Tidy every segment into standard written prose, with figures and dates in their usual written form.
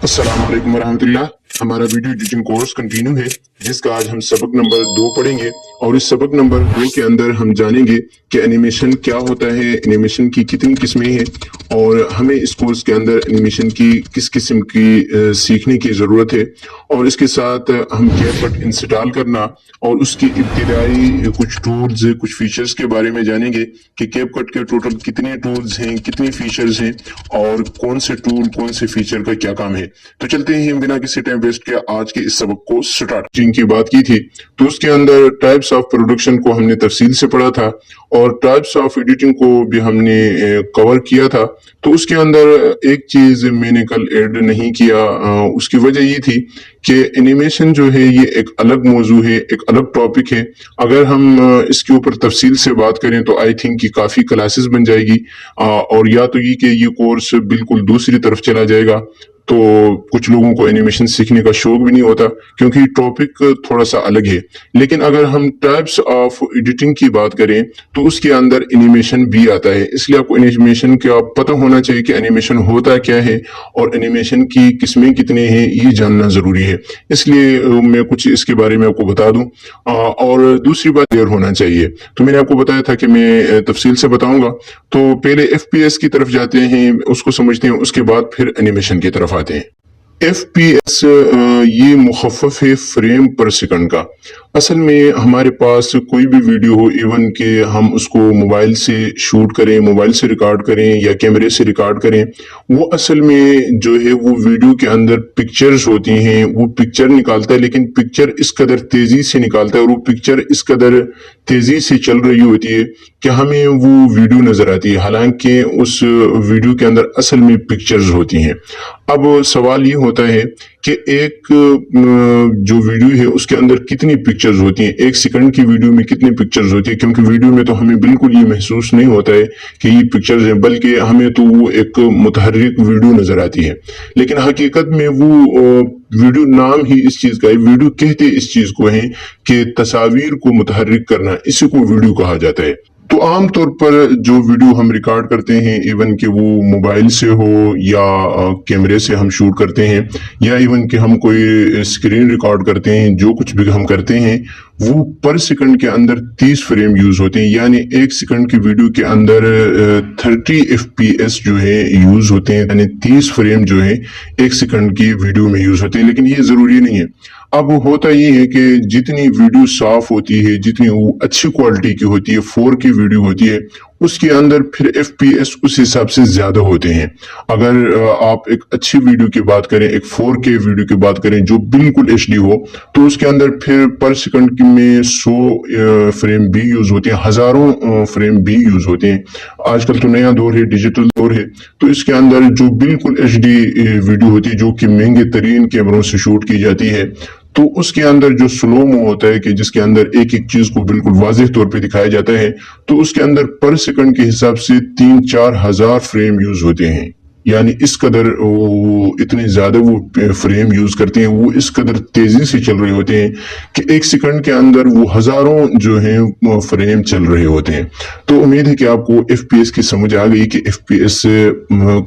अस्सलाम वालेकुम वरहमतुल्लाह। हमारा वीडियो एडिटिंग कोर्स कंटिन्यू है, जिसका आज हम सबक नंबर 2 पढ़ेंगे। और इस सबक नंबर 2 के अंदर हम जानेंगे कि एनिमेशन क्या होता है, एनिमेशन की कितनी किस्में हैं, और हमें इस कोर्स के अंदर एनिमेशन की किस किस्म की सीखने की ज़रूरत है। और इसके साथ हम कैपकट इंस्टॉल करना और उसकी इब्तिदाई कुछ टूल्स, कुछ फीचर्स के बारे में जानेंगे कि कैपकट के टोटल कितने टूल्स हैं, कितने फीचर्स हैं और कौन से टूल, कौन से फीचर का क्या काम है। तो चलते हैं हम बिना किसी टाइम वेस्ट के आज के इस सबक को स्टार्ट। जिनकी बात की थी तो उसके अंदर टाइप्स ऑफ प्रोडक्शन को हमने तफसील से पढ़ा था और टाइप्स ऑफ एडिटिंग को भी हमने कवर किया था। तो उसके अंदर एक चीज मैंने कल ऐड नहीं किया, उसकी वजह ये थी कि एनिमेशन जो है ये एक अलग मौजू है, एक अलग टॉपिक है। अगर हम इसके ऊपर तफसील से बात करें तो आई थिंक कि काफी क्लासेस बन जाएगी, और या तो ये कि ये कोर्स बिल्कुल दूसरी तरफ चला जाएगा, तो कुछ लोगों को एनिमेशन सीखने का शौक भी नहीं होता क्योंकि टॉपिक थोड़ा सा अलग है। लेकिन अगर हम टाइप्स ऑफ एडिटिंग की बात करें तो उसके अंदर एनिमेशन भी आता है, इसलिए आपको एनिमेशन का पता होना चाहिए कि एनिमेशन होता क्या है और एनिमेशन की किस्में कितने हैं, ये जानना जरूरी है। इसलिए मैं कुछ इसके बारे में आपको बता दूं। और दूसरी बात क्लियर होना चाहिए, तो मैंने आपको बताया था कि मैं तफसील से बताऊंगा। तो पहले FPS की तरफ जाते हैं, उसको समझते हैं, उसके बाद फिर एनिमेशन की तरफ आते हैं। FPS ये मुखफ़फ़ है फ्रेम पर सेकंड का। असल में हमारे पास कोई भी वीडियो हो, इवन कि हम उसको मोबाइल से शूट करें, मोबाइल से रिकॉर्ड करें या कैमरे से रिकॉर्ड करें, वो असल में जो है वो वीडियो के अंदर पिक्चर्स होती हैं, वो पिक्चर निकालता है, लेकिन पिक्चर इस कदर तेजी से निकालता है और वो पिक्चर इस कदर तेजी से चल रही होती है कि हमें वो वीडियो नजर आती है, हालांकि उस वीडियो के अंदर असल में पिक्चर्स होती हैं। अब सवाल ये होता है कि एक जो वीडियो है उसके अंदर कितनी पिक्चर्स होती हैं, एक सेकंड की वीडियो में कितनी पिक्चर्स होती है, क्योंकि वीडियो में तो हमें बिल्कुल ये महसूस नहीं होता है कि ये पिक्चर्स हैं, बल्कि हमें तो वो एक मुतहर्रिक वीडियो नजर आती है। लेकिन हकीकत में वो वीडियो नाम ही इस चीज का है, वीडियो कहते इस चीज को है कि तस्वीर को मुतहर्रिक करना, इसी को वीडियो कहा जाता है। तो आमतौर पर जो वीडियो हम रिकॉर्ड करते हैं, इवन कि वो मोबाइल से हो या कैमरे से हम शूट करते हैं, या इवन कि हम कोई स्क्रीन रिकॉर्ड करते हैं, जो कुछ भी हम करते हैं वो पर सेकंड के अंदर 30 फ्रेम यूज होते हैं। यानी एक सेकंड की वीडियो के अंदर 30 FPS जो है यूज होते हैं, यानी 30 फ्रेम जो है एक सेकंड की वीडियो में यूज होते हैं। लेकिन ये जरूरी नहीं है। अब होता ये है कि जितनी वीडियो साफ होती है, जितनी वो अच्छी क्वालिटी की होती है, 4K वीडियो होती है, उसके अंदर फिर FPS उस हिसाब से ज्यादा होते हैं। अगर आप एक अच्छी वीडियो की बात करें, एक 4K वीडियो की बात करें जो बिल्कुल HD हो, तो उसके अंदर फिर पर सेकंड में 100 फ्रेम भी यूज होते हैं, हजारों फ्रेम भी यूज होते हैं। आजकल तो नया दौर है, डिजिटल दौर है, तो इसके अंदर जो बिल्कुल HD वीडियो होती है, जो कि महंगे तरीन कैमरों से शूट की जाती है, तो उसके अंदर जो स्लोमो होता है कि जिसके अंदर एक एक चीज को बिल्कुल वाज़ेह तौर पे दिखाया जाता है, तो उसके अंदर पर सेकंड के हिसाब से 3-4 हजार फ्रेम यूज होते हैं। यानी इस कदर वो इतने ज्यादा वो फ्रेम यूज करते हैं, वो इस कदर तेजी से चल रहे होते हैं कि एक सेकंड के अंदर वो हजारों जो हैं फ्रेम चल रहे होते हैं। तो उम्मीद है कि आपको FPS की समझ आ गई कि FPS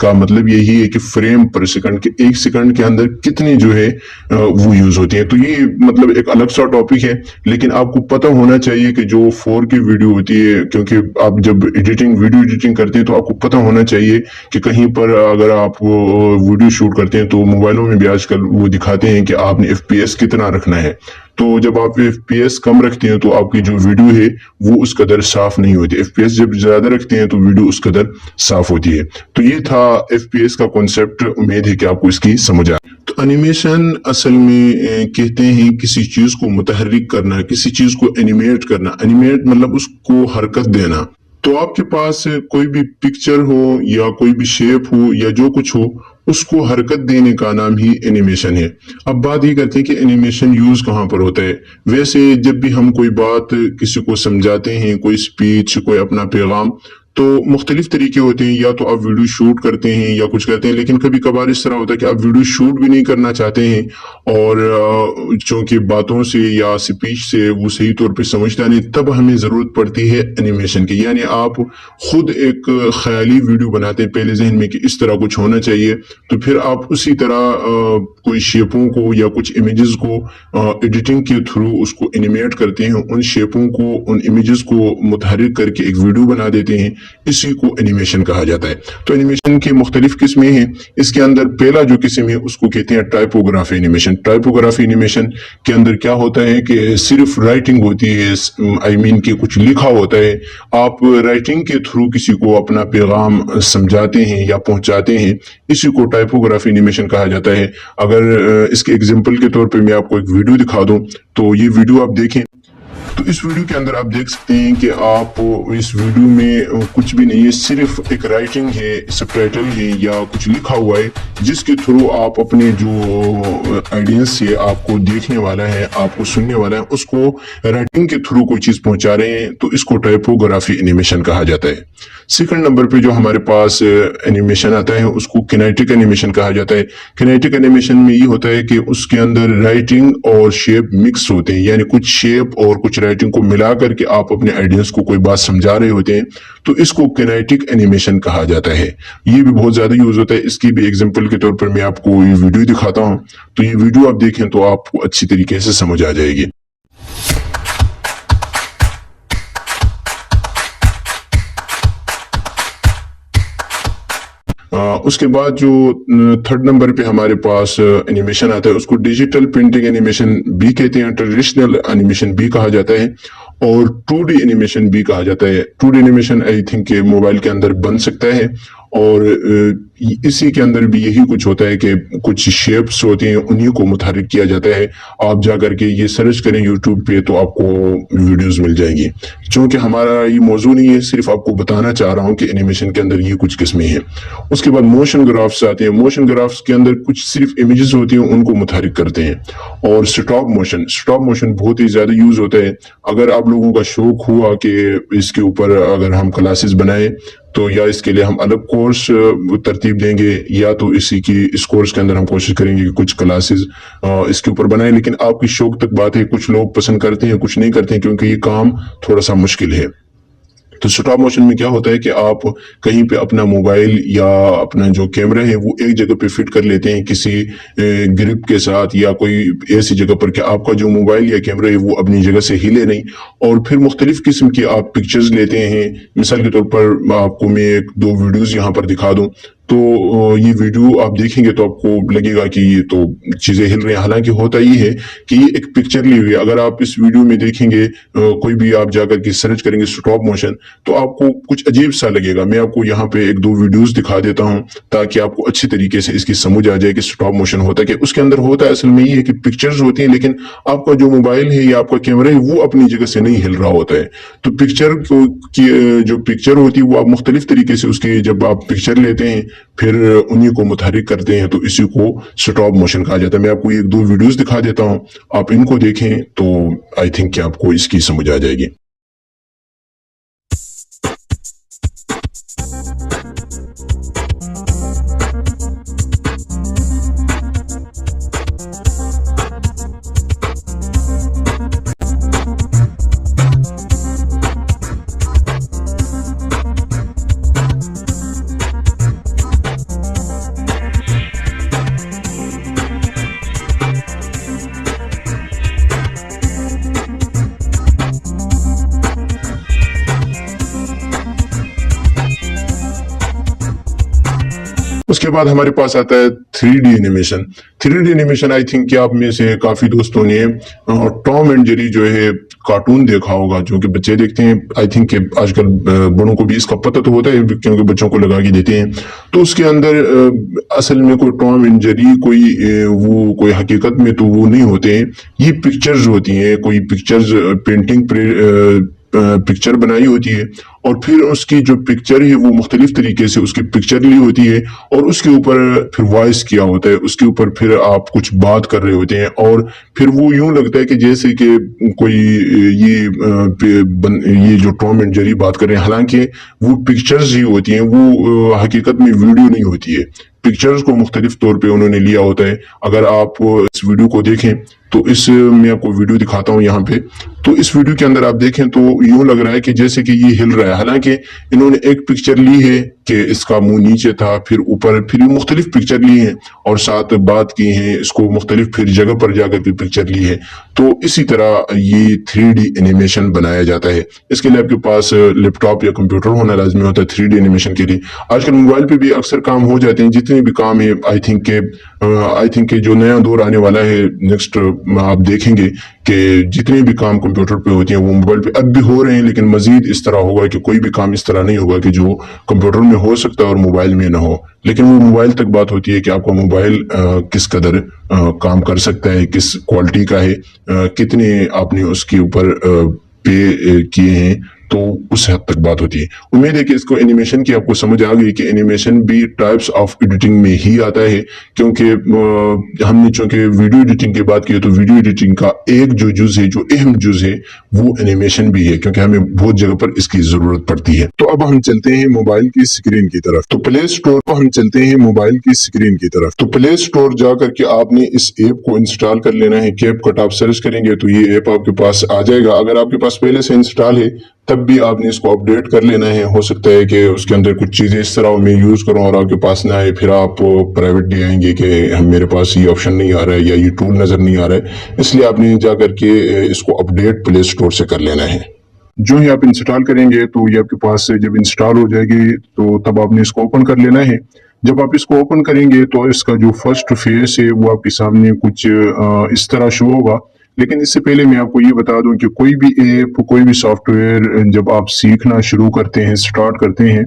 का मतलब यही है कि फ्रेम पर सेकंड के एक सेकंड के अंदर कितनी जो है वो यूज होती है। तो ये मतलब एक अलग सा टॉपिक है, लेकिन आपको पता होना चाहिए कि जो 4K वीडियो होती है, क्योंकि आप जब वीडियो एडिटिंग करते हैं तो आपको पता होना चाहिए कि कहीं पर अगर आप वीडियो शूट करते हैं तो मोबाइलों में भी आजकल वो दिखाते हैं कि आपने FPS कितना रखना है। तो जब आप FPS कम रखते हैं तो आपकी जो वीडियो है वो उस कदर साफ नहीं होती। FPS जब ज्यादा रखते हैं तो वीडियो उस कदर साफ होती है। तो ये था FPS का कॉन्सेप्ट, उम्मीद है कि आपको इसकी समझ आए। तो एनिमेशन असल में कहते हैं किसी चीज को मुतहर्रिक करना, किसी चीज को एनिमेट करना। एनिमेट मतलब उसको हरकत देना। तो आपके पास कोई भी पिक्चर हो या कोई भी शेप हो या जो कुछ हो, उसको हरकत देने का नाम ही एनिमेशन है। अब बात ये करते हैं कि एनिमेशन यूज कहाँ पर होता है। वैसे जब भी हम कोई बात किसी को समझाते हैं, कोई स्पीच, कोई अपना पैगाम, تو مختلف طریقے ہوتے ہیں، یا تو آپ ویڈیو شوٹ کرتے ہیں یا کچھ کرتے ہیں، لیکن کبھی کبھار اس طرح ہوتا ہے کہ آپ ویڈیو شوٹ بھی نہیں کرنا چاہتے ہیں اور چونکہ باتوں سے یا سپیچ سے وہ صحیح طور پہ سمجھتا نہیں، تب ہمیں ضرورت پڑتی ہے اینیمیشن کی. یعنی آپ خود ایک خیالی ویڈیو بناتے ہیں پہلے ذہن میں کہ اس طرح کچھ ہونا چاہیے، تو پھر آپ اسی طرح کوئی شیپوں کو یا کچھ امیجز کو ایڈیٹنگ کے تھرو اس کو انیمیٹ کرتے ہیں، ان شیپوں کو ان امیجز کو متحرک کر کے ایک ویڈیو بنا دیتے ہیں. اسی کو اینیمیشن کہا جاتا ہے. تو اینیمیشن کی مختلف قسمیں ہیں. اس کے اندر پہلا جو قسم ہے اس کو کہتے ہیں ٹائپوگرافی اینیمیشن. ٹائپوگرافی اینیمیشن کے اندر کیا ہوتا ہے کہ صرف رائٹنگ ہوتی ہے، کہ کچھ لکھا ہوتا ہے، آپ رائٹنگ کے تھرو کسی کو اپنا پیغام سمجھاتے ہیں یا پہنچاتے ہیں، اسی کو ٹائپوگرافی اینیمیشن کہا جاتا ہے. اگر اس کے ایگزامپل کے طور پہ میں آپ کو ایک ویڈیو دکھا دوں تو یہ ویڈیو آپ دیکھیں. تو اس ویڈیو کے اندر آپ دیکھ سکتے ہیں کہ آپ اس ویڈیو میں کچھ بھی نہیں ہے، صرف ایک رائٹنگ ہے، سب ٹائٹل ہے یا کچھ لکھا ہوا ہے، جس کے تھرو آپ اپنے جو آڈینس ہے، آپ کو دیکھنے والا ہے، آپ کو سننے والا ہے، اس کو رائٹنگ کے تھرو کوئی چیز پہنچا رہے ہیں، تو اس کو ٹائپوگرافی اینیمیشن کہا جاتا ہے. سیکنڈ نمبر پہ جو ہمارے پاس اینیمیشن آتا ہے اس کو کینیٹک اینیمیشن کہا جاتا ہے. کینیٹک اینیمیشن میں یہ ہوتا ہے کہ اس کے اندر رائٹنگ اور شیپ مکس ہوتے ہیں، یعنی کچھ شیپ اور کچھ رائٹنگ کو ملا کر کے آپ اپنے آڈینس کو کوئی بات سمجھا رہے ہوتے ہیں، تو اس کو کینیٹک اینیمیشن کہا جاتا ہے. یہ بھی بہت زیادہ یوز ہوتا ہے. اس کی بھی ایگزامپل کے طور پر میں آپ کو یہ ویڈیو دکھاتا ہوں، تو یہ ویڈیو آپ دیکھیں تو آپ کو اچھی طریقے سے سمجھ آ جائے گی. اس کے بعد جو تھرڈ نمبر پہ ہمارے پاس اینیمیشن آتا ہے اس کو ڈیجیٹل پرنٹنگ اینیمیشن بھی کہتے ہیں، ٹریڈیشنل اینیمیشن بھی کہا جاتا ہے، اور 2D اینیمیشن بھی کہا جاتا ہے. 2D اینیمیشن آئی تھنک کہ موبائل کے اندر بن سکتا ہے، اور اسی کے اندر بھی یہی کچھ ہوتا ہے کہ کچھ شیپس ہوتی ہیں، انہی کو متحرک کیا جاتا ہے. آپ جا کر کے یہ سرچ کریں یوٹیوب پہ تو آپ کو ویڈیوز مل جائیں گی. چونکہ ہمارا یہ موضوع نہیں ہے، صرف آپ کو بتانا چاہ رہا ہوں کہ اینیمیشن کے اندر یہ کچھ قسمیں ہیں. اس کے بعد موشن گرافس آتے ہیں. موشن گرافس کے اندر کچھ صرف امیجز ہوتی ہیں، ان کو متحرک کرتے ہیں. اور سٹاپ موشن بہت ہی زیادہ یوز ہوتا ہے. اگر آپ لوگوں کا شوق ہوا کہ اس کے اوپر اگر ہم کلاسز بنائیں تو یا اس کے لیے ہم الگ کورس ترتیب دیں گے، یا تو اس کورس کے اندر ہم کوشش کریں گے کہ کچھ کلاسز اس کے اوپر بنائیں. لیکن آپ کی شوق تک بات ہے، کچھ لوگ پسند کرتے ہیں، کچھ نہیں کرتے ہیں، کیونکہ یہ کام تھوڑا سا مشکل ہے. تو سٹاپ موشن میں کیا ہوتا ہے کہ آپ کہیں پہ اپنا موبائل یا اپنا جو کیمرہ ہے وہ ایک جگہ پہ فٹ کر لیتے ہیں کسی گرپ کے ساتھ، یا کوئی ایسی جگہ پر کہ آپ کا جو موبائل یا کیمرہ ہے وہ اپنی جگہ سے ہلے نہیں، اور پھر مختلف قسم کی آپ پکچرز لیتے ہیں. مثال کے طور پر آپ کو میں ایک دو ویڈیوز یہاں پر دکھا دوں، تو یہ ویڈیو آپ دیکھیں گے تو آپ کو لگے گا کہ یہ تو چیزیں ہل رہی ہیں. حالانکہ ہوتا یہ ہے کہ یہ ایک پکچر لی ہوئی ہے. اگر آپ اس ویڈیو میں دیکھیں گے، کوئی بھی آپ جا کر کے سرچ کریں گے سٹاپ موشن، تو آپ کو کچھ عجیب سا لگے گا. میں آپ کو یہاں پہ ایک دو ویڈیوز دکھا دیتا ہوں تاکہ آپ کو اچھی طریقے سے اس کی سمجھ آ جائے کہ سٹاپ موشن ہوتا ہے کہ اس کے اندر ہوتا ہے. اصل میں یہ ہے کہ پکچرز ہوتی ہیں، لیکن آپ کا جو موبائل ہے یا آپ کا کیمرہ ہے وہ اپنی جگہ سے نہیں ہل رہا ہوتا ہے. تو پکچر کی جو پکچر ہوتی ہے وہ آپ مختلف طریقے سے اس کی جب آپ پکچر لیتے ہیں پھر انہی کو متحرک کرتے ہیں، تو اسی کو سٹاپ موشن کہا جاتا ہے. میں آپ کو ایک دو ویڈیوز دکھا دیتا ہوں، آپ ان کو دیکھیں تو آئی تھنک کہ آپ کو اس کی سمجھ آ جائے گی. اس کے بعد ہمارے پاس آتا ہے 3D animation. 3D animation I think کہ آپ میں سے کافی دوستوں نے ٹام اینڈ جیری جو ہے کارٹون دیکھا ہوگا، جو کہ بچے دیکھتے ہیں. آئی تھنک کہ آج کل بڑوں کو بھی اس کا پتہ تو ہوتا ہے کیونکہ بچوں کو لگا کے دیتے ہیں. تو اس کے اندر اصل میں کوئی ٹام اینڈ جیری کوئی حقیقت میں تو وہ نہیں ہوتے ہیں. یہ پکچرز ہوتی ہیں، کوئی پکچرز पिक्चर बनाई होती है और फिर उसकी जो पिक्चर है वो मुख्तलिफ तरीके से उसकी पिक्चर ली होती है और उसके ऊपर फिर वॉइस किया होता है, उसके ऊपर फिर आप कुछ बात कर रहे होते हैं और फिर वो यूं लगता है कि जैसे कि कोई ये जो टॉम एंड जेरी बात कर रहे हैं, हालांकि वो पिक्चर्स ही होती हैं, वो हकीकत में वीडियो नहीं होती है। पिक्चर्स को मुख्तलिफ तौर पे उन्होंने लिया होता है। अगर आप इस वीडियो को देखें तो इस मैं आपको वीडियो दिखाता हूं यहाँ पे। तो इस वीडियो के अंदर आप देखें तो यूं लग रहा है कि जैसे कि ये हिल रहा है, हालांकि इन्होंने एक पिक्चर ली है कि इसका मुंह नीचे था, फिर ऊपर, फिर मुख्तलिफ पिक्चर ली है और साथ बात की है, इसको मुख्तलिफ फिर जगह पर जाकर के पिक्चर ली है। तो इसी तरह ये 3D एनिमेशन बनाया जाता है। इसके लिए आपके पास लैपटॉप या कंप्यूटर होना लाजमी होता है 3D एनिमेशन के लिए। आजकल मोबाइल पे भी अक्सर काम हो जाते हैं, जितने भी काम है आई थिंक के जो नया दौर आने वाला है नेक्स्ट, आप देखेंगे कि जितने भी काम कंप्यूटर पे होते हैं वो मोबाइल पे अब भी हो रहे हैं, लेकिन मजीद इस तरह होगा कि कोई भी काम इस तरह नहीं होगा कि जो कंप्यूटर में हो सकता है और मोबाइल में ना हो। लेकिन वो मोबाइल तक बात होती है कि आपका मोबाइल किस कदर काम कर सकता है, किस क्वालिटी का है, कितने आपने उसके ऊपर पे किए हैं, तो उस हद तक बात होती है। उम्मीद है कि इसको एनिमेशन की आपको समझ आ गई कि एनिमेशन भी टाइप्स ऑफ एडिटिंग में ही आता है, क्योंकि हमने चूंकि वीडियो एडिटिंग की बात की है तो वीडियो एडिटिंग का एक जो जुज है, जो अहम जुज है, वो एनिमेशन भी है, क्योंकि हमें बहुत जगह पर इसकी जरूरत पड़ती है। तो अब हम चलते हैं मोबाइल की स्क्रीन की तरफ। तो प्ले स्टोर पर हम चलते हैं मोबाइल की स्क्रीन की तरफ। तो प्ले स्टोर जाकर के आपने इस ऐप को इंस्टॉल कर लेना है। कैपकट आप सर्च करेंगे तो ये ऐप आपके पास आ जाएगा। अगर आपके पास पहले से इंस्टॉल है तब भी आपने इसको अपडेट कर लेना है। हो सकता है कि उसके अंदर कुछ चीजें इस तरह मैं यूज करूं और आपके पास ना आए, फिर आप प्राइवेटली आएंगे कि मेरे पास ये ऑप्शन नहीं आ रहा है या ये टूल नजर नहीं आ रहा है, इसलिए आपने जा करके इसको अपडेट प्ले स्टोर से कर लेना है। जो ही आप इंस्टॉल करेंगे तो ये आपके पास जब इंस्टॉल हो जाएगी तो तब आपने इसको ओपन कर लेना है। जब आप इसको ओपन करेंगे तो इसका जो फर्स्ट फेस है वो आपके सामने कुछ इस तरह शो होगा। लेकिन इससे पहले मैं आपको ये बता दूं कि कोई भी ऐप, कोई भी सॉफ्टवेयर जब आप सीखना शुरू करते हैं, स्टार्ट करते हैं,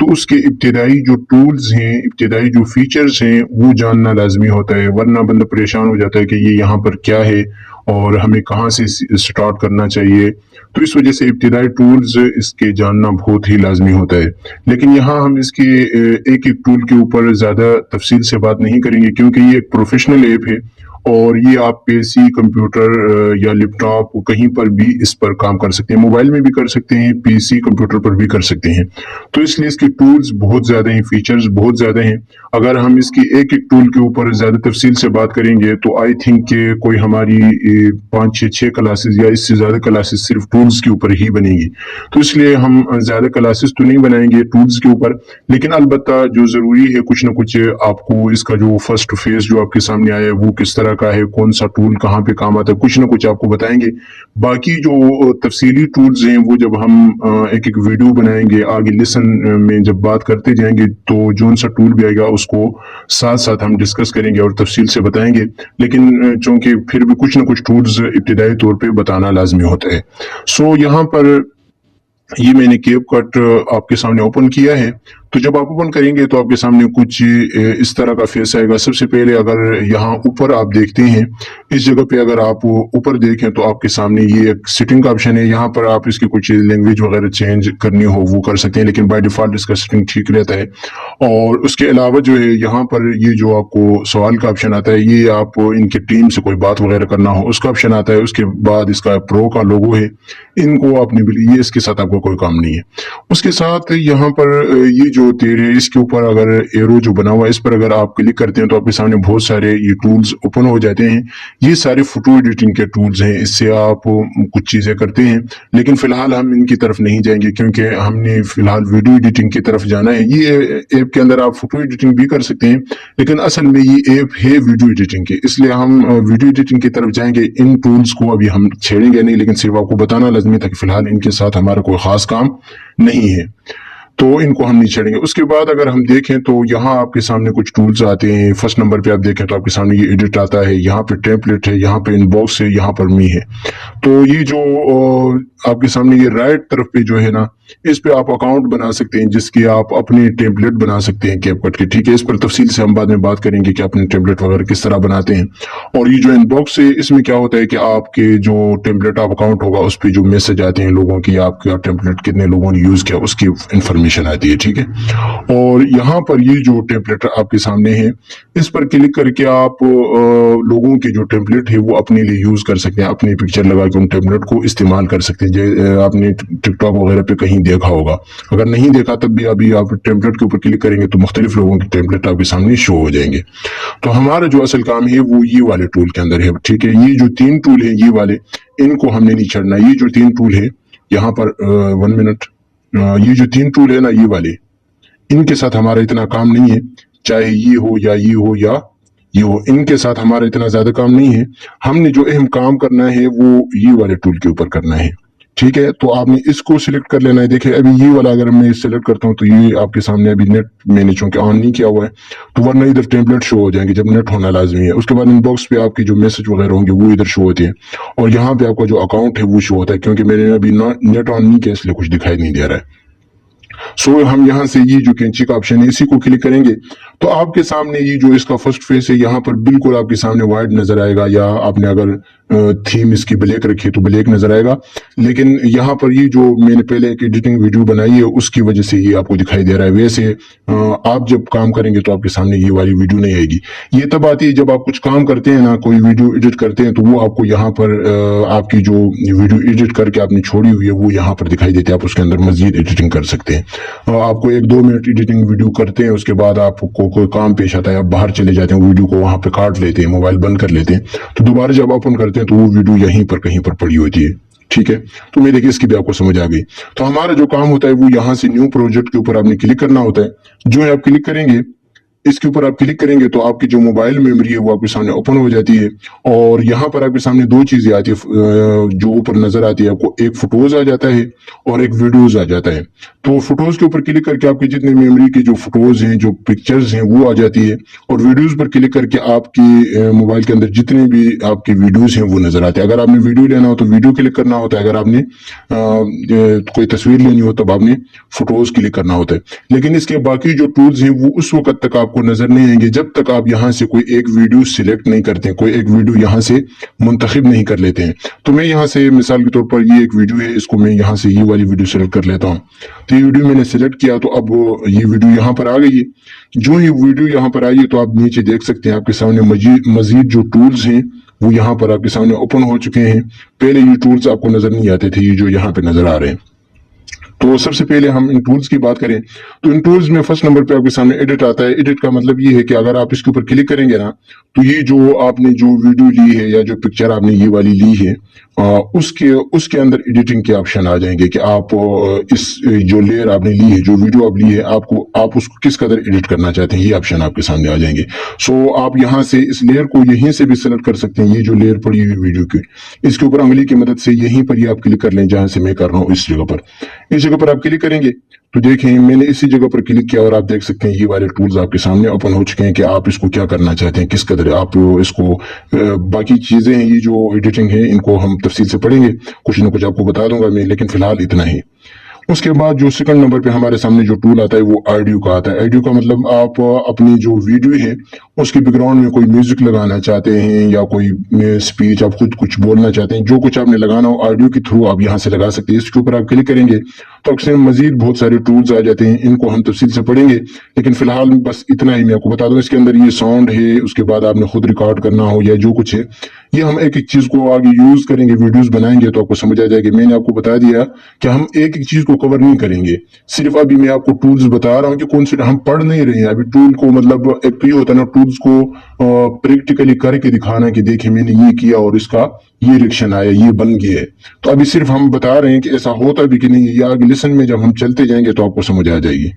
तो उसके इब्तिदाई जो टूल्स हैं, इब्तिदाई जो फीचर्स हैं, वो जानना लाजमी होता है, वरना बंदा परेशान हो जाता है कि ये यहाँ पर क्या है और हमें कहाँ से स्टार्ट करना चाहिए। तो इस वजह से इब्तिदाई टूल्स इसके जानना बहुत ही लाजमी होता है। लेकिन यहाँ हम इसके एक एक टूल के ऊपर ज़्यादा तफसील से बात नहीं करेंगे, क्योंकि ये एक प्रोफेशनल ऐप है और ये आप पीसी, कंप्यूटर या लैपटॉप कहीं पर भी इस पर काम कर सकते हैं। मोबाइल में भी कर सकते हैं, पीसी, कंप्यूटर पर भी कर सकते हैं। तो इसलिए इसके टूल्स बहुत ज़्यादा हैं, फीचर्स बहुत ज़्यादा हैं। अगर हम इसकी एक एक टूल के ऊपर ज़्यादा तफसील से बात करेंगे तो आई थिंक के कोई हमारी 5-6 क्लासेस या इससे ज़्यादा क्लासेस सिर्फ टूल्स के ऊपर ही बनेगी। तो इसलिए हम ज़्यादा क्लासेस तो नहीं बनाएंगे टूल्स के ऊपर, लेकिन अलबत्ता जो ज़रूरी है कुछ ना कुछ आपको इसका जो फर्स्ट फेस जो आपके सामने आया है वो किस तरह का है, कौन सा टूल कहाँ पे काम आता है, कुछ ना कुछ आपको बताएंगे। बाकी जो तफसीली टूल्स हैं वो जब हम एक एक वीडियो बनाएंगे, आगे लेसन में जब बात करते जाएंगे तो जो सा टूल भी आएगा उसको साथ साथ हम डिस्कस करेंगे और तफसील से बताएंगे। लेकिन चूंकि फिर भी कुछ ना कुछ टूल्स इब्तिदाई तौर पे बताना लाजमी होता है। सो यहाँ पर ये मैंने कैपकट आपके सामने ओपन किया है। तो जब आप ओपन करेंगे तो आपके सामने कुछ इस तरह का फेस आएगा। सबसे पहले अगर यहाँ ऊपर आप देखते हैं, इस जगह पे अगर आप ऊपर देखें तो आपके सामने ये एक सेटिंग का ऑप्शन है। यहाँ पर आप इसकी कुछ लैंग्वेज वगैरह चेंज करनी हो वो कर सकते हैं, लेकिन बाय डिफॉल्ट इसका सेटिंग ठीक रहता है। और उसके अलावा जो है यहाँ पर ये जो आपको सवाल का ऑप्शन आता है, ये आप इनकी टीम से कोई बात वगैरह करना हो उसका ऑप्शन आता है। उसके बाद इसका प्रो का लोगो है, इनको आपने ये इसके साथ आपको कोई काम नहीं है। उसके साथ यहाँ पर ये जो तीर है इसके ऊपर अगर एरो जो बना हुआ है इस पर अगर आप क्लिक करते हैं तो आपके सामने बहुत सारे ये टूल्स ओपन हो जाते हैं। ये सारे फोटो एडिटिंग के टूल्स हैं, इससे आप कुछ चीजें करते हैं, लेकिन फिलहाल हम इनकी तरफ नहीं जाएंगे क्योंकि हमने फिलहाल वीडियो एडिटिंग की तरफ जाना है। ये ऐप के अंदर आप फोटो एडिटिंग भी कर सकते हैं, लेकिन असल में ये ऐप है वीडियो एडिटिंग की, इसलिए हम वीडियो एडिटिंग की तरफ जाएंगे। इन टूल्स को अभी हम छेड़ेंगे नहीं, लेकिन सिर्फ आपको बताना लाजमी था कि फिलहाल इनके साथ हमारा कोई खास काम नहीं है, तो इनको हम नहीं छेड़ेंगे। उसके बाद अगर हम देखें तो यहाँ आपके सामने कुछ टूल्स आते हैं। फर्स्ट नंबर पे आप देखें तो आपके सामने ये एडिट आता है, यहाँ पे टेम्पलेट है, यहाँ पे इनबॉक्स है, यहाँ पर मी है। तो ये जो आपके सामने ये राइट तरफ पे जो है ना इस पे आप अकाउंट बना सकते हैं जिसके आप अपने टेम्पलेट बना सकते हैं कैपकट के। ठीक है, इस पर तफसील से हम बाद में बात करेंगे कि अपने टेम्पलेट वगैरह किस तरह बनाते हैं। और ये जो इनबॉक्स है इसमें क्या होता है कि आपके जो टेम्पलेट आप अकाउंट होगा उस पर जो मैसेज आते हैं लोगों की, आपका टेम्पलेट कितने लोगों ने यूज किया उसकी इंफॉर्मेशन आती है। ठीक है, और यहाँ पर ये जो टेम्पलेट आपके सामने है इस पर क्लिक करके आप लोगों के जो टेम्पलेट है वो अपने लिए यूज कर सकते हैं, अपनी पिक्चर लगा के उन टेम्पलेट को इस्तेमाल कर सकते हैं। आपने टिकटॉक वगैरह पे कहीं देखा होगा, अगर नहीं देखा तब भी अभी आप टेम्पलेट के ऊपर क्लिक करेंगे तो मुख्तलिफ लोगों के टेम्पलेट आपके सामने शो हो जाएंगे। तो हमारा जो असल काम है वो ये वाले टूल के अंदर है। ठीक है, ये जो 3 टूल है ये वाले, इनको हमने नहीं छड़ना। ये जो 3 टूल है यहाँ पर 1 मिनट, ये जो 3 टूल है ना ये वाले, इनके साथ हमारा इतना काम नहीं है, चाहे ये हो या ये हो या ये हो, इनके साथ हमारा इतना ज्यादा काम नहीं है। हमने जो अहम काम करना है वो ये वाले टूल के ऊपर करना है। ठीक है, तो आपने इसको सिलेक्ट कर लेना है। देखिए अभी ये वाला अगर मैं सिलेक्ट करता हूँ तो ये आपके सामने अभी नेट मैंने चूंकि ऑन नहीं किया हुआ है तो वरना इधर टेम्पलेट शो हो जाएंगे जब नेट होना लाजमी है। उसके बाद इनबॉक्स पे आपके जो मैसेज वगैरह होंगे वो इधर शो होते हैं और यहाँ पे आपका जो अकाउंट है वो शो होता है। क्योंकि मैंने अभी नेट ऑन नहीं किया इसलिए कुछ दिखाई नहीं दे रहा है। सो हम यहाँ से ये जो कैंची का ऑप्शन है इसी को क्लिक करेंगे तो आपके सामने ये जो इसका फर्स्ट फेस है यहाँ पर बिल्कुल आपके सामने वाइट नजर आएगा, या आपने अगर थीम इसकी ब्लैक रखी है तो ब्लैक नजर आएगा। लेकिन यहाँ पर ये जो मैंने पहले एक एडिटिंग वीडियो बनाई है उसकी वजह से ये आपको दिखाई दे रहा है। वैसे आप जब काम करेंगे तो आपके सामने ये वाली वीडियो नहीं आएगी। ये तब आती है जब आप कुछ काम करते हैं ना, कोई वीडियो एडिट करते हैं तो वो आपको यहाँ पर आपकी जो वीडियो एडिट करके आपने छोड़ी हुई है वो यहाँ पर दिखाई देती है। आप उसके अंदर मजीद एडिटिंग कर सकते हैं। आपको 1-2 मिनट एडिटिंग वीडियो करते हैं, उसके बाद आपको कोई काम पेश आता है, आप बाहर चले जाते हैं, वीडियो को वहां पे काट लेते हैं, मोबाइल बंद कर लेते हैं, तो दोबारा जब ओपन करते हैं तो वो वीडियो यहीं पर कहीं पर पड़ी होती है। ठीक है, तो मैं देखिए इसकी भी आपको समझ आ गई। तो हमारा जो काम होता है वो यहाँ से न्यू प्रोजेक्ट के ऊपर आपने क्लिक करना होता है। जो है आप क्लिक करेंगे, इसके ऊपर आप क्लिक करेंगे तो आपकी जो मोबाइल मेमोरी है वो आपके सामने ओपन हो जाती है और यहाँ पर आपके सामने 2 चीजें आती है जो ऊपर नजर आती है आपको, एक फोटोज आ जाता है और एक वीडियोज आ जाता है। तो फोटोज के ऊपर क्लिक करके आपके जितने मेमोरी के जो फोटोज हैं, जो पिक्चर्स हैं वो आ जाती है और वीडियोज पर क्लिक करके आपकी मोबाइल के अंदर जितने भी आपके वीडियोज हैं वो नजर आते हैं। अगर आपने वीडियो लेना हो तो वीडियो क्लिक करना होता है, अगर आपने कोई तस्वीर लेनी हो तब आपने फोटोज क्लिक करना होता है। लेकिन इसके बाकी जो टूल्स हैं वो उस वक्त तक आपको नजर नहीं आएंगे जब तक आप यहाँ से कोई एक वीडियो सिलेक्ट नहीं करते हैं, कोई एक वीडियो यहाँ से मुंतखब नहीं कर लेते हैं। तो मैं यहाँ से मिसाल के तौर पर ये एक वीडियो है, इसको मैं यहाँ से ये वाली वीडियो सिलेक्ट कर लेता हूँ। तो ये वीडियो मैंने सिलेक्ट किया तो अब ये वीडियो यहाँ पर आ गई है। जो ही वीडियो यहाँ पर आई है तो आप नीचे देख सकते हैं आपके सामने मजीद जो टूल्स हैं वो यहाँ पर आपके सामने ओपन हो चुके हैं। पहले ये टूल्स आपको नजर नहीं आते थे, ये जो यहाँ पे नजर आ रहे हैं। तो सबसे पहले हम इन टूल्स की बात करें तो इन टूल्स में फर्स्ट नंबर पे आपके सामने एडिट आता है। एडिट का मतलब ये है कि अगर आप इसके ऊपर क्लिक करेंगे ना तो ये जो आपने जो वीडियो ली है या जो पिक्चर आपने ये वाली ली है उसके अंदर एडिटिंग के ऑप्शन आ जाएंगे कि आप इस जो लेयर आपने ली है, जो वीडियो आप ली है, आप उसको किस कदर एडिट करना चाहते हैं ये ऑप्शन आपके सामने आ जाएंगे। सो आप यहाँ से इस लेयर को यहीं से भी सेलेक्ट कर सकते हैं। ये जो लेयर पड़ी हुई वीडियो की इसके ऊपर उंगली की मदद से यहीं पर ये आप क्लिक कर लें जहां से मैं कर रहा हूँ, इस जगह पर आप क्लिक करेंगे तो देखें मैंने इसी जगह पर क्लिक किया और आप देख सकते हैं ये वाले टूल्स आपके सामने ओपन हो चुके हैं कि आप इसको क्या करना चाहते हैं, किस कदर आप इसको बाकी चीजें हैं ये जो एडिटिंग है इनको हम तफसील से पढ़ेंगे, कुछ ना कुछ आपको बता दूंगा मैं, लेकिन फिलहाल इतना ही। उसके बाद जो सेकंड नंबर पे हमारे सामने जो टूल आता है वो ऑडियो का आता है। ऑडियो का मतलब आप अपनी जो वीडियो है उसके बैकग्राउंड में कोई म्यूजिक लगाना चाहते हैं या कोई स्पीच आप खुद कुछ बोलना चाहते हैं, जो कुछ आपने लगाना हो ऑडियो के थ्रू आप यहाँ से लगा सकते हैं। इसके ऊपर आप क्लिक करेंगे तो अक्सर मजीद बहुत सारे टूल्स आ जाते हैं, इनको हम तफसील से पढ़ेंगे, लेकिन फिलहाल बस इतना ही मैं आपको बता दूं। इसके अंदर ये साउंड है, उसके बाद आपने खुद रिकॉर्ड करना हो या जो कुछ है ये हम एक एक चीज को आगे यूज करेंगे, वीडियोस बनाएंगे तो आपको समझ आ जाएगी। मैंने आपको बता दिया कि हम एक एक चीज को कवर नहीं करेंगे, सिर्फ अभी मैं आपको टूल्स बता रहा हूँ कि कौन से हम पढ़ नहीं रहे हैं अभी टूल को, मतलब एक तो ये होता है ना टूल्स को प्रैक्टिकली करके दिखाना कि देखिए मैंने ये किया और इसका ये रिएक्शन आया, ये बन गया है। तो अभी सिर्फ हम बता रहे हैं कि ऐसा होता भी कि नहीं, ये आगे लेसन में जब हम चलते जाएंगे तो आपको समझ आ जाएगी।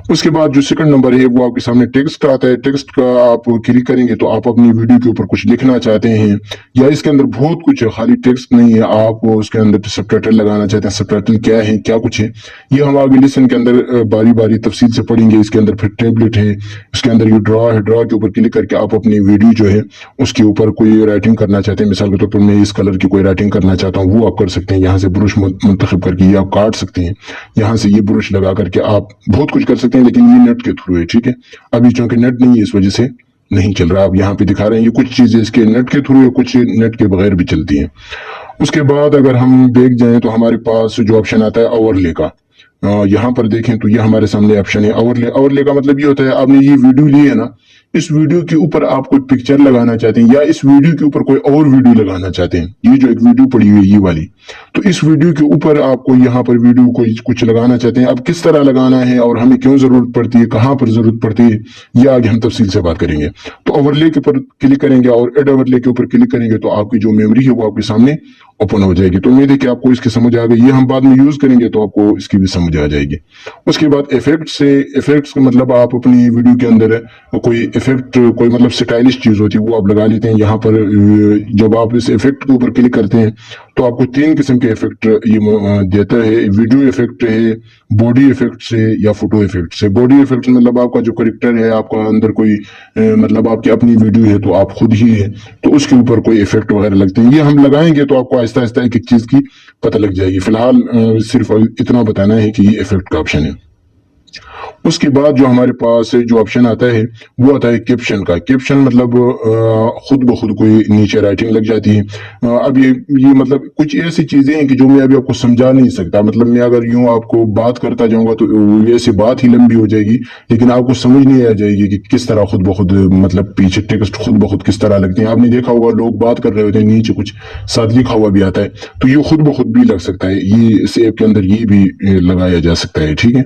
उसके बाद जो सेकंड नंबर है वो आपके सामने टेक्स्ट का आता है। टेक्स्ट का आप क्लिक करेंगे तो आप अपनी वीडियो के ऊपर कुछ लिखना चाहते हैं या इसके अंदर बहुत कुछ है, खाली टेक्स्ट नहीं है, आप उसके अंदर सबटाइटल लगाना चाहते हैं। सबटाइटल क्या है, क्या कुछ है, ये हम आगे लेसन के अंदर बारी बारी तफसील से पढ़ेंगे। इसके अंदर फिर टेबलेट है, इसके अंदर ये ड्रॉ है, ड्रॉ के ऊपर क्लिक करके आप अपनी वीडियो जो है उसके ऊपर कोई राइटिंग करना चाहते हैं। मिसाल के तौर पर मैं इस कलर की कोई राइटिंग करना चाहता हूँ, वो आप कर सकते हैं। यहाँ से ब्रश मुंतखब करके ये आप काट सकते हैं, यहाँ से ये ब्रश लगा करके आप बहुत कुछ कर सकते हैं, लेकिन ये नेट के थ्रू है, ठीक है। अभी चूंकि नेट नहीं है इस वजह से नहीं चल रहा। आप यहाँ पे दिखा रहे हैं, ये कुछ चीजें इसके नेट के थ्रू है, कुछ नेट के बगैर भी चलती हैं। उसके बाद अगर हम देख जाएं तो हमारे पास जो ऑप्शन आता है ओवरले का, यहाँ पर देखें तो ये हमारे सामने ऑप्शन है ओवरले। ओवरले का मतलब ये होता है, आपने ये वीडियो ली है ना, इस वीडियो के ऊपर आप कोई पिक्चर लगाना चाहते हैं या इस वीडियो के ऊपर कोई और वीडियो लगाना चाहते हैं। ये जो एक वीडियो पड़ी हुई है ये वाली, तो इस वीडियो के ऊपर आपको यहाँ पर वीडियो को कुछ लगाना चाहते हैं। अब किस तरह लगाना है और हमें क्यों जरूरत पड़ती है, कहाँ पर जरूरत पड़ती है, ये आगे हम तफसील से बात करेंगे। तो ओवरले के ऊपर क्लिक करेंगे और एड ओवरले के ऊपर क्लिक करेंगे तो आपकी जो मेमोरी है वो आपके सामने ओपन हो जाएगी। तो उम्मीद है कि आपको इसकी समझ आ गई। ये हम बाद में यूज करेंगे तो आपको इसकी भी समझ आ जाएगी। उसके बाद इफेक्ट से, इफेक्ट्स का मतलब आप अपनी वीडियो के अंदर कोई इफेक्ट, कोई मतलब स्टाइलिश चीज होती है वो आप लगा लेते हैं। यहाँ पर जब आप इस इफेक्ट के ऊपर क्लिक करते हैं तो आपको 3 किस्म के इफेक्ट ये देता है। वीडियो इफेक्ट है, बॉडी इफेक्ट से या फोटो इफेक्ट से। बॉडी इफेक्ट मतलब आपका जो करेक्टर है, आपका अंदर कोई मतलब आपकी अपनी वीडियो है तो आप खुद ही है, तो उसके ऊपर कोई इफेक्ट वगैरह लगते हैं। ये हम लगाएंगे तो आपको आहिस्ता आहिस्ता एक एक चीज की पता लग जाएगी। फिलहाल सिर्फ इतना बताना है कि ये इफेक्ट का ऑप्शन है। उसके बाद जो हमारे पास जो ऑप्शन आता है वो आता है कैप्शन का। कैप्शन मतलब खुद ब खुद कोई नीचे राइटिंग लग जाती है। अब ये मतलब कुछ ऐसी चीजें हैं कि जो मैं अभी आपको समझा नहीं सकता। मतलब मैं अगर यूं आपको बात करता जाऊंगा तो ऐसी बात ही लंबी हो जाएगी, लेकिन आपको समझ नहीं आ जाएगी कि किस तरह खुद ब खुद मतलब पीछे टेक्स्ट खुद ब खुद किस तरह लगते हैं। आपने देखा होगा लोग बात कर रहे होते हैं, नीचे कुछ साथ लिखा हुआ भी आता है, तो ये खुद ब खुद भी लग सकता है। ये इस ऐप के अंदर ये भी लगाया जा सकता है, ठीक है।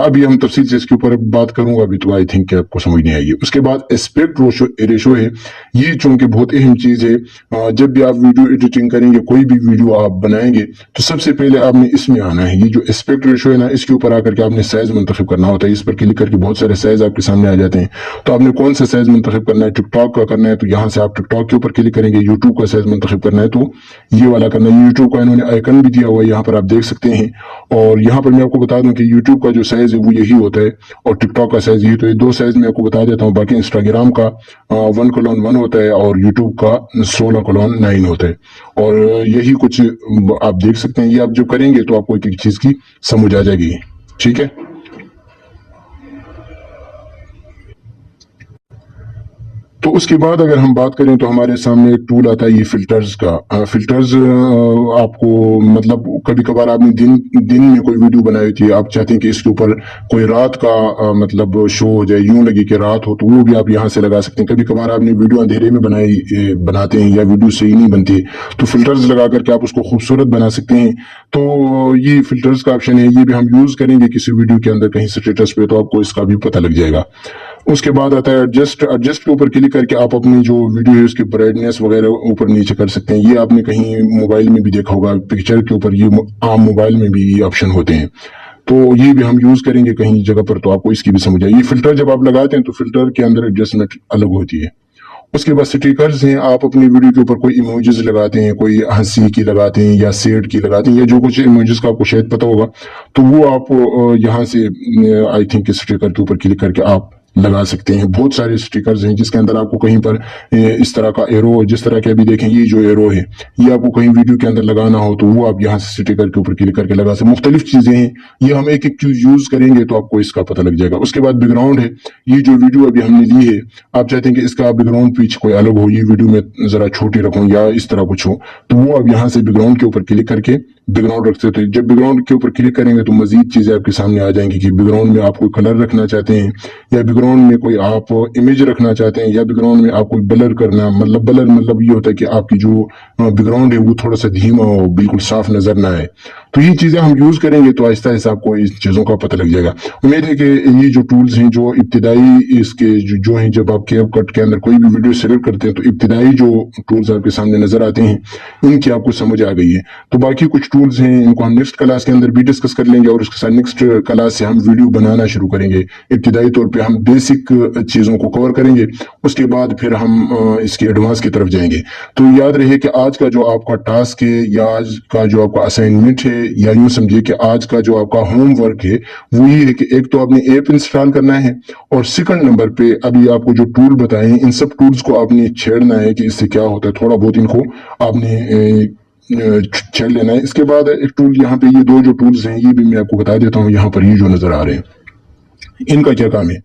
अभी हम तफसील से इसके ऊपर बात करूंगा अभी, तो आई थिंक आपको समझ नहीं आएगी। उसके बाद एस्पेक्ट रेशो है, ये चूंकि बहुत अहम चीज है। जब भी आप वीडियो एडिटिंग करेंगे, कोई भी वीडियो आप बनाएंगे, तो सबसे पहले आपने इसमें आना है। ये जो एस्पेक्ट रेशो है ना, इसके ऊपर आकर के आपने साइज मुंतखब करना होता है। इस पर क्लिक करके बहुत सारे साइज आपके सामने आ जाते हैं। तो आपने कौन सा साइज मुंतखब करना है, टिकटॉक का करना है तो यहाँ से आप टिकटॉक के ऊपर क्लिक करेंगे। यूट्यूब का साइज मुंतखब करना है तो ये वाला करना है। यूट्यूब का इन्होंने आइकन भी दिया हुआ है, यहाँ पर आप देख सकते हैं। और यहाँ पर मैं आपको बता दूं कि यूट्यूब का जो साइज है वो यही होता है और टिकटॉक का साइज यही। तो ये 2 साइज मैं आपको बता देता हूँ। बाकी इंस्टाग्राम का 1:1 होता है और यूट्यूब का 16:9 होता है। और यही कुछ आप देख सकते हैं। ये आप जो करेंगे तो आपको एक एक चीज की समझ आ जाएगी, ठीक है। तो उसके बाद अगर हम बात करें तो हमारे सामने एक टूल आता है ये फिल्टर्स का। फिल्टर्स आपको मतलब कभी कभार आपने दिन में कोई वीडियो बनाई होती है, आप चाहते हैं कि इसके ऊपर कोई रात का मतलब शो हो जाए, यूं लगे कि रात हो, तो वो भी आप यहाँ से लगा सकते हैं। कभी कभार आपने वीडियो अंधेरे में बनाते हैं या वीडियो सही नहीं बनती, तो फिल्टर्स लगा करके आप उसको खूबसूरत बना सकते हैं। तो ये फिल्टर्स का ऑप्शन है, ये भी हम यूज करेंगे किसी वीडियो के अंदर कहीं स्टेटस पे, तो आपको इसका भी पता लग जाएगा। उसके बाद आता है एडजस्ट। एडजस्ट के ऊपर क्लिक करके आप अपनी जो वीडियो है उसकी ब्राइटनेस वगैरह ऊपर नीचे कर सकते हैं। ये आपने कहीं मोबाइल में भी देखा होगा, पिक्चर के ऊपर ये आम मोबाइल में भी ये ऑप्शन होते हैं, तो ये भी हम यूज करेंगे कहीं जगह पर, तो आपको इसकी भी समझ आएगी। फिल्टर जब आप लगाते हैं तो फिल्टर के अंदर एडजस्टमेंट अलग होती है। उसके बाद स्टिकर्स हैं, आप अपनी वीडियो के ऊपर कोई इमोजेस लगाते हैं, कोई हंसी की लगाते हैं या सैड की लगाते हैं या जो कुछ इमोजेस का आपको शायद पता होगा, तो वो आप यहाँ से आई थिंक स्टिकर के ऊपर क्लिक करके आप लगा सकते हैं। बहुत सारे स्टिकर्स हैं जिसके अंदर आपको कहीं पर इस तरह का एरो, जिस तरह के अभी देखें ये जो एरो है, ये आपको कहीं वीडियो के अंदर लगाना हो तो वो आप यहाँ से स्टिकर के ऊपर क्लिक करके लगा सकते हैं। मुख्तलिफ चीजें हैं, ये हम एक एक चीज यूज करेंगे तो आपको इसका पता लग जाएगा। उसके बाद बैकग्राउंड है, ये जो वीडियो अभी हमने ली है, आप चाहते हैं कि इसका बैकग्राउंड पीछे कोई अलग हो, ये वीडियो में जरा छोटी रखूं या इस तरह कुछ हो, तो वो आप यहाँ से बैकग्राउंड के ऊपर क्लिक करके बैकग्राउंड रख सकते हैं। जब बैकग्राउंड के ऊपर क्लिक करेंगे तो मजीद चीजें आपके सामने आ जाएंगी कि बैकग्राउंड में आप कोई कलर रखना चाहते हैं या बैकग्राउंड में कोई आप इमेज रखना चाहते हैं या बैकग्राउंड में आप कोई ब्लर करना, मतलब ब्लर मतलब ये होता है कि आपकी जो बैकग्राउंड है वो थोड़ा सा धीमा हो, बिल्कुल साफ नजर ना आए, तो ये चीजें हम यूज करेंगे तो आहिस्ता आहिस्ता आपको इस चीजों का पता लग जाएगा। उम्मीद है कि ये जो टूल्स हैं जो इब्तिदाई इसके जो हैं, जब आप CapCut के अंदर कोई भी वीडियो सेलेक्ट करते हैं तो इब्तिदाई जो टूल्स आपके सामने नजर आते हैं उनकी आपको समझ आ गई है। तो बाकी कुछ टूल्स हैं इनको हम नेक्स्ट क्लास के अंदर भी डिस्कस कर लेंगे और उसके साथ नेक्स्ट क्लास से हम वीडियो बनाना शुरू करेंगे। इब्तिदाई तौर पे हम बेसिक चीजों को कवर करेंगे, उसके बाद फिर हम इसके एडवांस की तरफ जाएंगे। तो याद रहे कि आज का जो आपका टास्क है या आज का जो आपका असाइनमेंट है या यूं समझिए कि आज का जो आपका होमवर्क है वो ये है कि एक तो आपने ऐप इंस्टॉल करना है और सेकंड नंबर पे अभी आपको जो टूल बताए इन सब टूल्स को आपने छेड़ना है कि इससे क्या होता है, थोड़ा बहुत इनको आपने छेड़ लेना है। इसके बाद एक टूल यहाँ पे, ये दो जो टूल्स हैं ये भी मैं आपको बता देता हूँ। यहाँ पर ये जो नजर आ रहे हैं इनका क्या काम है,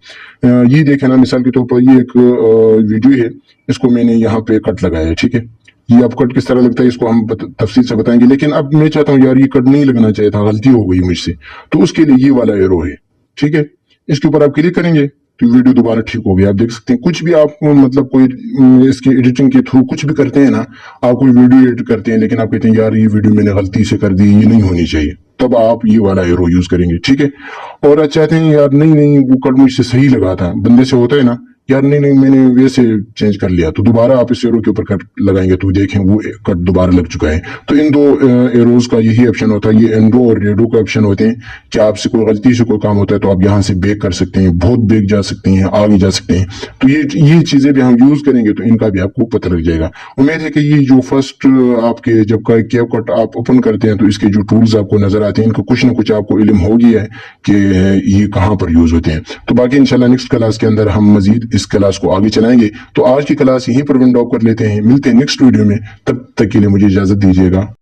ये देखें ना, मिसाल के तौर पर ये एक वीडियो है, इसको मैंने यहाँ पे कट लगाया है, ठीक है। ये अब कट किस तरह लगता है इसको हम तफसील से बताएंगे, लेकिन अब मैं चाहता हूँ यार ये कट नहीं लगना चाहिए था, गलती हो गई मुझसे, तो उसके लिए ये वाला एरो है, ठीक है। इसके ऊपर आप क्लिक करेंगे तो वीडियो दोबारा ठीक हो गया। आप देख सकते हैं कुछ भी आप मतलब कोई इसके एडिटिंग के थ्रू कुछ भी करते हैं ना, आप कोई वीडियो एडिट करते हैं लेकिन आप कहते हैं यार ये वीडियो मैंने गलती से कर दी, ये नहीं होनी चाहिए, तब आप ये वाला एरो यूज करेंगे, ठीक है। और आप चाहते हैं यार नहीं वो कट मुझसे सही लगा था, बंदे से होता है ना यार नहीं मैंने वैसे चेंज कर लिया, तो दोबारा आप इस एरो के ऊपर कट लगाएंगे तो देखें वो कट दोबारा लग चुका है। तो इन दो एरोज का यही ऑप्शन होता है, ये एंडो और रेडो का ऑप्शन होते हैं कि आपसे कोई गलती से कोई काम होता है तो आप यहाँ से बैक कर सकते हैं, बहुत बैक जा सकते हैं, आगे जा सकते हैं। तो ये चीजें भी हम यूज करेंगे तो इनका भी आपको पता लग जाएगा। उम्मीद है कि ये जो फर्स्ट आपके जब CapCut आप ओपन करते हैं तो इसके जो टूल्स आपको नजर आते हैं इनका कुछ ना कुछ आपको इल्म हो गया है कि ये कहाँ पर यूज होते हैं। तो बाकी इंशाल्लाह नेक्स्ट क्लास के अंदर हम मजीद इस क्लास को आगे चलाएंगे। तो आज की क्लास यहीं पर विंड अप कर लेते हैं, मिलते हैं नेक्स्ट वीडियो में, तब तक के लिए मुझे इजाजत दीजिएगा।